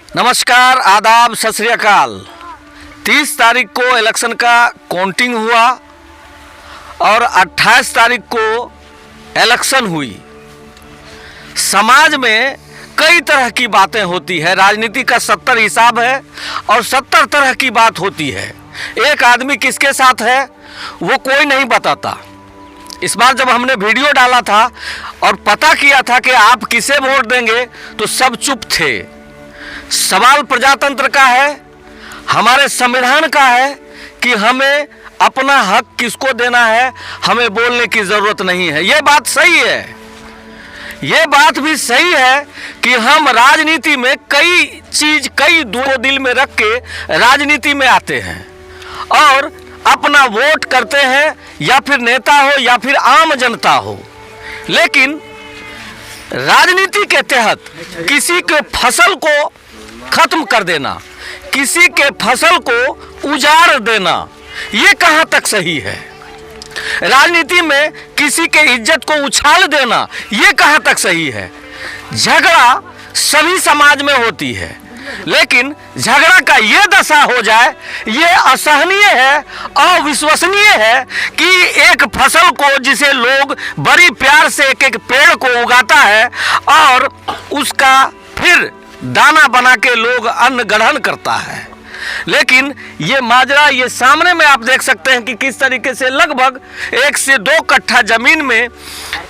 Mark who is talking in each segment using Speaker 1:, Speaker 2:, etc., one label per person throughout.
Speaker 1: नमस्कार, आदाब, सत श्री अकाल। 30 तारीख को इलेक्शन का काउंटिंग हुआ और 28 तारीख को इलेक्शन हुई। समाज में कई तरह की बातें होती है। राजनीति का 70 हिसाब है और 70 तरह की बात होती है। एक आदमी किसके साथ है वो कोई नहीं बताता। इस बार जब हमने वीडियो डाला था और पता किया था कि आप किसे वोट देंगे तो सब चुप थे। सवाल प्रजातंत्र का है, हमारे संविधान का है कि हमें अपना हक किसको देना है, हमें बोलने की ज़रूरत नहीं है। ये बात सही है। ये बात भी सही है कि हम राजनीति में कई दो दिल में रख के राजनीति में आते हैं और अपना वोट करते हैं, या फिर नेता हो या फिर आम जनता हो। लेकिन राजनीति के तहत किसी के फसल को खत्म कर देना, किसी के फसल को उजाड़ देना, ये कहाँ तक सही है? राजनीति में किसी के इज्जत को उछाल देना, ये कहाँ तक सही है? झगड़ा सभी समाज में होती है, लेकिन झगड़ा का ये दशा हो जाए, ये असहनीय है, अविश्वसनीय है कि एक फसल को जिसे लोग बड़ी प्यार से एक एक पेड़ को उगाता है और उसका फिर दाना बना के लोग अन्न ग्रहण करता है। लेकिन ये माजरा ये सामने में आप देख सकते हैं कि किस तरीके से लगभग 1 से 2 कट्ठा जमीन में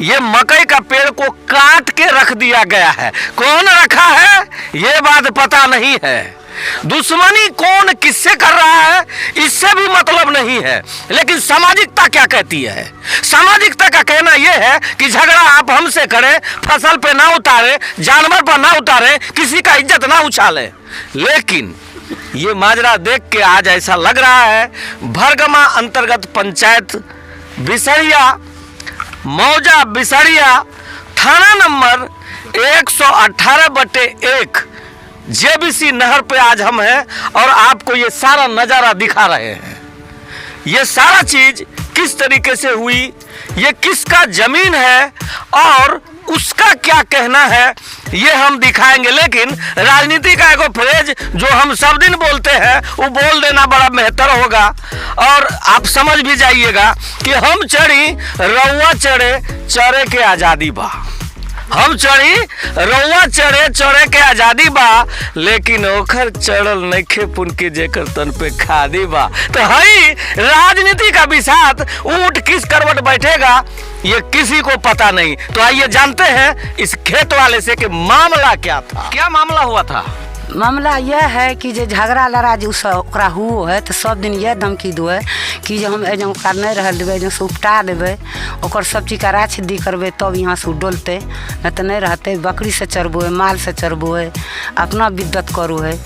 Speaker 1: ये मकई का पेड़ को काट के रख दिया गया है। कौन रखा है ये बात पता नहीं है। दुश्मनी कौन किससे कर रहा है इससे भी मतलब नहीं है। लेकिन सामाजिकता क्या कहती है? सामाजिकता का कहना यह है कि झगड़ा आप हमसे करें, फसल पे ना उतारे, जानवर पर ना उतारे, किसी का इज्जत ना उछाले। लेकिन ये माजरा देख के आज ऐसा लग रहा है भरगमा अंतर्गत पंचायत बिसड़िया, मौजा बिसड़िया, थाना नंबर 118/1 जेबीसी नहर पे आज हम हैं और आपको ये सारा नज़ारा दिखा रहे हैं। ये सारा चीज़ किस तरीके से हुई, ये किसका ज़मीन है और उसका क्या कहना है, ये हम दिखाएंगे। लेकिन राजनीति का एक फ्रेज जो हम सब दिन बोलते हैं वो बोल देना बड़ा बेहतर होगा। और आप समझ भी जाइएगा कि हम चढ़ी रउआ चढ़े, चढ़े के आज़ादी बा। हम चढ़ी रउआ चढ़े, चढ़े के आज़ादी बा, लेकिन ओखर चढ़ल नइखे पुन के जेकर तन पे खादी बा। तो हई राजनीति का बिसात ऊंट किस करवट बैठेगा ये किसी को पता नहीं। तो आइए जानते हैं इस खेत वाले से कि मामला क्या था। क्या मामला हुआ था?
Speaker 2: मामला यह है कि जो झगड़ा लड़ा जो ओकरा हुआ है तो सब दिन यह धमकी दो है कि जो हम एजो ओकरा नहीं रह देवे, जो उपटा देवे, ओकर सब चीज का राछदी करबे तब यहाँ से डोलते, नहीं तो नहीं रहते। बकरी से चरबो है, माल से चरबो है, अपना विद्वत करो है।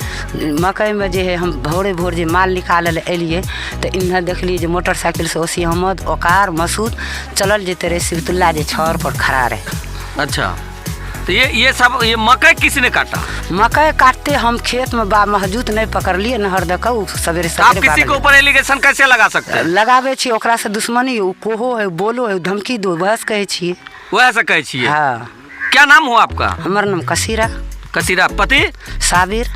Speaker 2: मकई में जो है हम भोरे भोर जो माल निकाल एलिए तो इन्हें देख लीजिए मोटरसाइकिल से ओसी अहमद, ओकार, मसूद चलल जेते रहे, सिबतुल्ला जो छर पर खड़ा रहे।
Speaker 1: अच्छा, तो ये सब ये मकई किसने काटा?
Speaker 2: मकई काटते हम खेत में बा महजूद नहीं पकड़ लिए, नहर देखो सवेरे
Speaker 1: आप किसी के ऊपर एलिगेशन कैसे लगा सकते हैं?
Speaker 2: लगावे छी ओकरा से दुश्मनी कोहो है, बोलो है, धमकी दो, बहस कहे छी।
Speaker 1: वह से कहे छी?
Speaker 2: हाँ।
Speaker 1: क्या नाम हुआ आपका?
Speaker 2: हमारा नाम कसीरा।
Speaker 1: कसीरा, पति?
Speaker 2: साबिर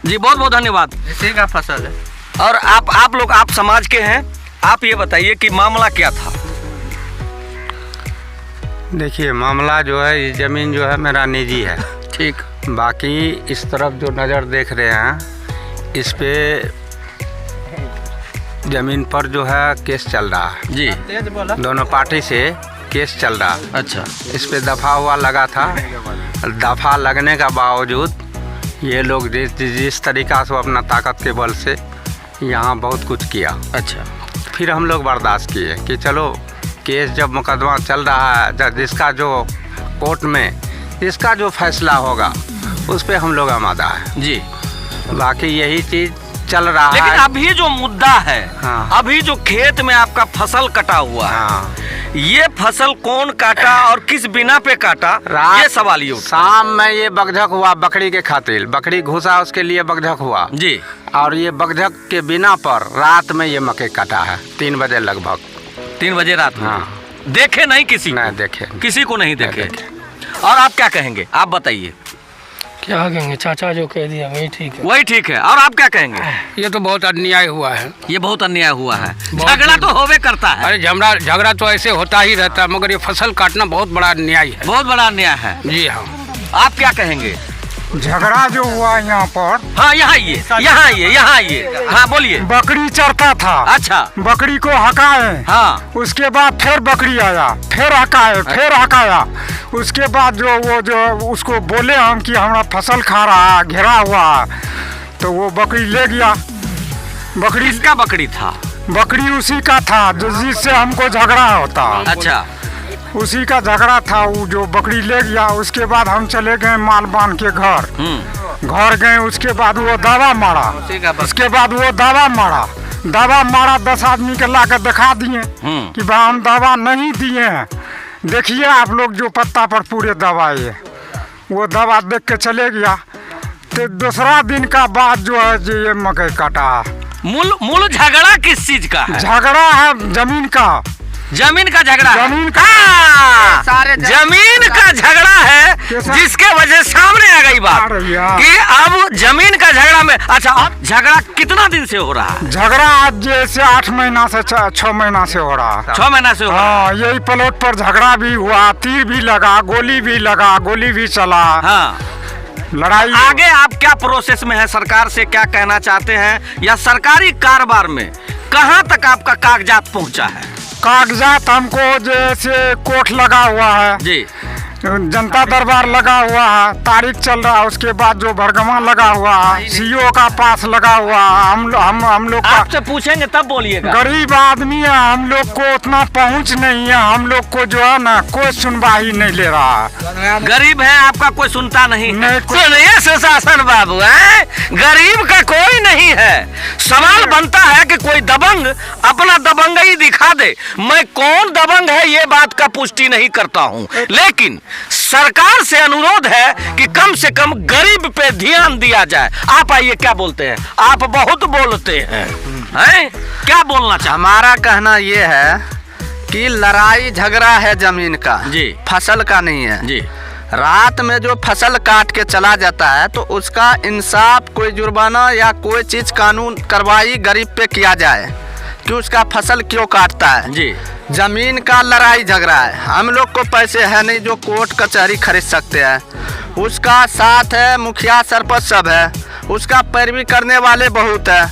Speaker 1: जी, बहुत बहुत धन्यवाद। इसी का फसल है। और आप लोग आप समाज के हैं, आप ये बताइए कि मामला क्या था?
Speaker 3: देखिए, मामला जो है ये ज़मीन जो है मेरा निजी है।
Speaker 1: ठीक।
Speaker 3: बाकी इस तरफ जो नज़र देख रहे हैं इस पे ज़मीन पर जो है केस चल रहा है
Speaker 1: जी।
Speaker 3: दोनों पार्टी से केस चल रहा है।
Speaker 1: अच्छा।
Speaker 3: इस पे दफ़ा हुआ लगा था। दफ़ा लगने का बावजूद ये लोग जिस तरीक़ा से अपना ताकत के बल से यहाँ बहुत कुछ किया।
Speaker 1: अच्छा।
Speaker 3: फिर हम लोग बर्दाश्त किए कि चलो केस जब मुकदमा चल रहा है, जिसका जो कोर्ट में जिसका जो फैसला होगा उस पे हम लोग आमादा है
Speaker 1: जी।
Speaker 3: बाकी यही चीज़ चल रहा है।
Speaker 1: लेकिन अभी जो मुद्दा है,
Speaker 3: हाँ।
Speaker 1: अभी जो खेत में आपका फसल कटा हुआ है,
Speaker 3: हाँ।
Speaker 1: ये फसल कौन काटा और किस बिना पे काटा, ये सवाल ये उठा।
Speaker 3: शाम में ये बगझक हुआ बकरी के खातिर, बकरी घुसा उसके लिए बगझक हुआ
Speaker 1: जी।
Speaker 3: और ये बगझक के बिना पर रात में ये मकई कटा है 3 बजे लगभग।
Speaker 1: 3 बजे रात में?
Speaker 3: हाँ।
Speaker 1: देखे नहीं किसी को?
Speaker 3: नहीं देखे,
Speaker 1: किसी को नहीं देखे। और आप क्या कहेंगे, आप बताइए।
Speaker 4: क्या कहेंगे, चाचा जो कह दिया वही ठीक है।
Speaker 1: वही ठीक है। और आप क्या कहेंगे?
Speaker 4: ये तो बहुत अन्याय हुआ है।
Speaker 1: ये बहुत अन्याय हुआ है। झगड़ा तो होवे करता है।
Speaker 4: अरे झगड़ा तो ऐसे होता ही रहता है, मगर ये फसल काटना बहुत बड़ा अन्याय है।
Speaker 1: बहुत बड़ा अन्याय है।
Speaker 4: जी हाँ।
Speaker 1: आप क्या कहेंगे?
Speaker 5: झगड़ा जो हुआ यहाँ पर,
Speaker 1: हाँ यहाँ ये हाँ बोलिए।
Speaker 5: बकरी चरता था।
Speaker 1: अच्छा।
Speaker 5: बकरी को हकाए,
Speaker 1: हाँ।
Speaker 5: उसके बाद फिर बकरी आया, फिर हकाए, फिर हकाया। उसके बाद जो उसको बोले हम कि हमारा फसल खा रहा, घेरा हुआ, तो वो बकरी ले गया। बकरी
Speaker 1: किसका बकरी था?
Speaker 5: बकरी उसी का था जिससे हमको झगड़ा होता।
Speaker 1: अच्छा।
Speaker 5: उसी का झगड़ा था, वो जो बकरी ले गया। उसके बाद हम चले गए माल बांध के घर गए। उसके बाद वो दावा मारा। उसके बाद वो दावा मारा 10 आदमी के ला कर दिखा दिए कि भाई हम दावा नहीं दिए हैं, देखिए आप लोग जो पत्ता पर पूरे दवाए। वो दवा देख के चले गया। तो दूसरा दिन का बाद जो है जो ये मकई काटा।
Speaker 1: मूल झगड़ा किस चीज का है?
Speaker 5: झगड़ा है जमीन का।
Speaker 1: जमीन का झगड़ा है।
Speaker 5: जमीन का।
Speaker 1: जमीन का झगड़ा है, जिसके वजह सामने आ गई बात कि अब जमीन का झगड़ा में। अच्छा, अब झगड़ा कितना दिन से हो रहा है?
Speaker 5: झगड़ा आज जैसे 8 महीना से 6 महीना से हो रहा है।
Speaker 1: 6 महीना से हो रहा है।
Speaker 5: हाँ, यही प्लॉट पर झगड़ा भी हुआ, तीर भी लगा, गोली भी चला।
Speaker 1: हाँ।
Speaker 5: लड़ाई।
Speaker 1: आगे आप क्या प्रोसेस में है? सरकार से क्या कहना चाहते हैं, या सरकारी कारोबार में कहाँ तक आपका कागजात पहुँचा है?
Speaker 5: कागजात हमको जैसे कोर्ट लगा हुआ है
Speaker 1: जी,
Speaker 5: जनता दरबार लगा हुआ है, तारीख चल रहा है। उसके बाद जो भरगमा लगा हुआ है, सीओ का पास लगा हुआ है। हम लोग
Speaker 1: आपसे पूछेंगे तब बोलिएगा।
Speaker 5: गरीब आदमी है, हम लोग को उतना पहुंच नहीं है। हम लोग को जो है ना कोई सुनवाई नहीं ले रहा है।
Speaker 1: गरीब है, आपका कोई सुनता नहीं है।
Speaker 5: कोई-
Speaker 1: सुनिए सुशासन बाबू, है गरीब का कोई नहीं है। सवाल बनता है कि कोई दबंग अपना दबंगई दिखा दे। मैं कौन दबंग है ये बात का पुष्टि नहीं करता हूँ, लेकिन सरकार से अनुरोध है कि कम से कम गरीब पे ध्यान दिया जाए। आप आइए, क्या बोलते हैं? आप बहुत बोलते हैं, क्या बोलना चाहते?
Speaker 3: हमारा कहना ये है कि लड़ाई झगड़ा है जमीन का
Speaker 1: जी,
Speaker 3: फसल का नहीं है
Speaker 1: जी।
Speaker 3: रात में जो फसल काट के चला जाता है तो उसका इंसाफ, कोई जुर्माना या कोई चीज कानून कार्रवाई गरीब पे किया जाए कि उसका फसल क्यों काटता है।
Speaker 1: जी।
Speaker 3: जमीन का लड़ाई झगड़ा है। हम लोग को पैसे है नहीं जो कोर्ट कचहरी खरीद सकते हैं। उसका साथ है, मुखिया सरपंच सब है, उसका पैरवी करने वाले बहुत है।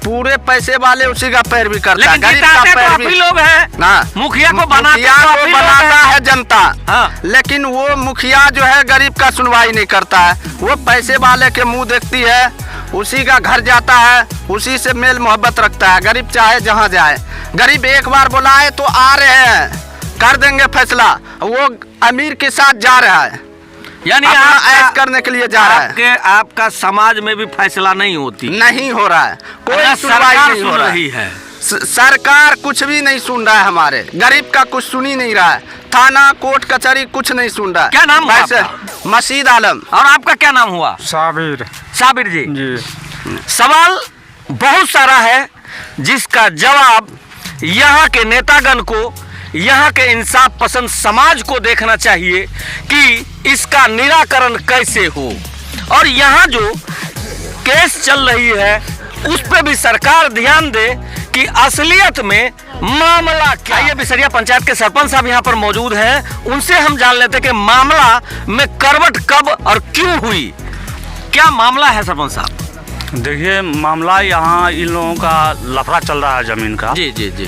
Speaker 3: पूरे पैसे वाले उसी का पैरवी करता है। गरीब का पैरवी
Speaker 1: लोग हैं
Speaker 3: ना,
Speaker 1: मुखिया को
Speaker 3: बनाता है जनता।
Speaker 1: हाँ।
Speaker 3: लेकिन वो मुखिया जो है गरीब का सुनवाई नहीं करता है। वो पैसे वाले के मुंह देखती है, उसी का घर जाता है, उसी से मेल मोहब्बत रखता है। गरीब चाहे जहाँ जाए, गरीब एक बार बुलाए तो आ रहे हैं, कर देंगे फैसला। वो अमीर के साथ जा रहा है,
Speaker 1: यानी
Speaker 3: ऐश करने के लिए जा रहा है।
Speaker 1: आपका समाज में भी फैसला नहीं
Speaker 3: नहीं हो रहा है, कोई सुनवाई नहीं हो रही
Speaker 1: है।
Speaker 3: सरकार कुछ भी नहीं सुन रहा है। हमारे गरीब का कुछ सुन ही नहीं रहा है। थाना, कोर्ट, कचहरी कुछ नहीं सुन रहा है।
Speaker 1: क्या नाम है?
Speaker 3: मशीद आलम।
Speaker 1: और आपका क्या नाम हुआ? साबिर जी। सवाल बहुत सारा है जिसका जवाब यहाँ के नेतागण को, यहाँ के इंसाफ पसंद समाज को देखना चाहिए कि इसका निराकरण कैसे हो। और यहाँ जो केस चल रही है उस पे भी सरकार ध्यान दे कि असलियत में मामला क्या। ये बिसरिया पंचायत के सरपंच साहब यहाँ पर मौजूद हैं, उनसे हम जान लेते हैं कि मामला में करवट कब और क्यों हुई। क्या मामला है सरपंच साहब?
Speaker 6: देखिए, मामला यहाँ इन लोगों का लफड़ा चल रहा है जमीन का।
Speaker 1: जी जी जी।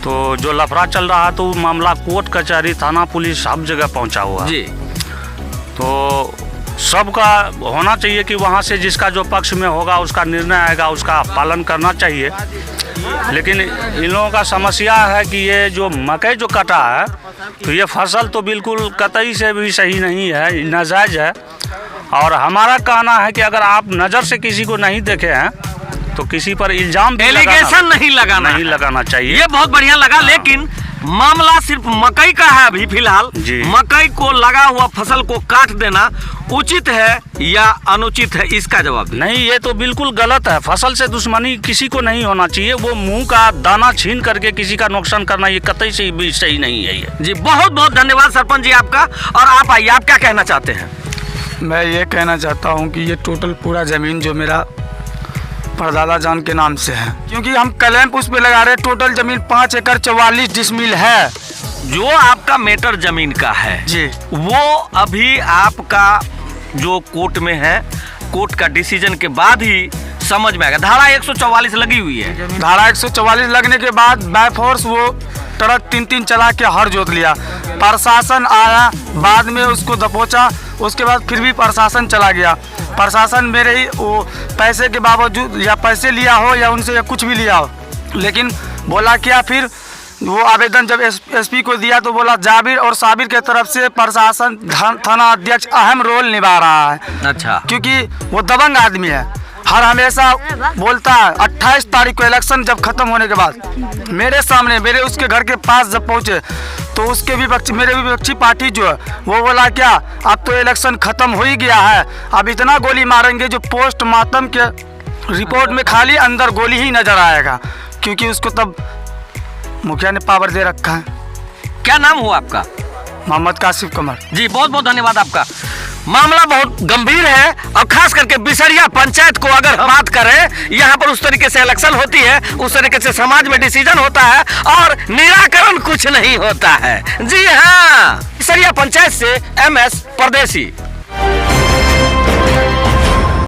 Speaker 6: तो जो लफड़ा चल रहा है तो मामला कोर्ट, कचहरी, थाना, पुलिस सब जगह पहुँचा हुआ है।
Speaker 1: जी।
Speaker 6: तो सबका होना चाहिए कि वहाँ से जिसका जो पक्ष में होगा उसका निर्णय आएगा, उसका पालन करना चाहिए। लेकिन इन लोगों का समस्या है कि ये जो मकई जो कटा है तो ये फसल तो बिल्कुल कतई से भी सही नहीं है, नाजायज़ है। और हमारा कहना है कि अगर आप नज़र से किसी को नहीं देखे हैं तो किसी पर इल्जाम
Speaker 1: एलिगेशन नहीं लगाना
Speaker 6: चाहिए।
Speaker 1: ये बहुत बढ़िया लगा। लेकिन मामला सिर्फ मकई का है अभी फिलहाल। मकई को लगा हुआ फसल को काट देना उचित है या अनुचित है, इसका जवाब
Speaker 6: नहीं। ये तो बिल्कुल गलत है। फसल से दुश्मनी किसी को नहीं होना चाहिए। वो मुंह का दाना छीन करके किसी का नुकसान करना ये कतई से भी सही नहीं है ये।
Speaker 1: जी, बहुत बहुत धन्यवाद सरपंच जी आपका। और आप आइए, आप क्या कहना चाहते हैं?
Speaker 5: मैं ये कहना चाहता हूँ कि ये टोटल पूरा ज़मीन जो मेरा परदादा जान के नाम से है, क्योंकि हम क्लेम उस पे लगा रहे हैं। टोटल ज़मीन 5 एकड़ 44 डिसमिल है।
Speaker 1: जो आपका मेटर जमीन का है
Speaker 5: जी,
Speaker 1: वो अभी आपका जो कोर्ट में है, कोर्ट का डिसीजन के बाद ही समझ में आएगा। धारा 144 लगी हुई है।
Speaker 5: धारा 144 लगने के बाद बाय फोर्स वो ट्रक 3-3 चला के हर जोत लिया। प्रशासन आया, बाद में उसको दबोचा, उसके बाद फिर भी प्रशासन चला गया। प्रशासन मेरे ही वो पैसे के बावजूद, या पैसे लिया हो या उनसे या कुछ भी लिया हो, लेकिन बोला क्या, फिर वो आवेदन जब एसपी को दिया तो बोला जाबिर और साबिर के तरफ से प्रशासन थाना अध्यक्ष अहम रोल निभा रहा है।
Speaker 1: अच्छा,
Speaker 5: क्योंकि वो दबंग आदमी है, हर हमेशा बोलता है। 28 तारीख को इलेक्शन जब खत्म होने के बाद मेरे सामने, मेरे उसके घर के पास जब पहुंचे तो उसके विपक्षी, मेरे विपक्षी पार्टी जो है वो बोला क्या, अब तो इलेक्शन खत्म हो ही गया है, अब इतना गोली मारेंगे जो पोस्टमार्टम के रिपोर्ट में खाली अंदर गोली ही नजर आएगा, क्योंकि उसको तब मुखिया ने पावर दे रखा है।
Speaker 1: क्या नाम हुआ आपका?
Speaker 5: मोहम्मद कासिफ कमर
Speaker 1: जी, बहुत बहुत धन्यवाद आपका। मामला बहुत गंभीर है और खास करके बिसरिया पंचायत को अगर हम बात करें, यहाँ पर उस तरीके से इलेक्शन होती है, उस तरीके से समाज में डिसीजन होता है और निराकरण कुछ नहीं होता है। जी हाँ, बिसरिया पंचायत से MS परदेसी।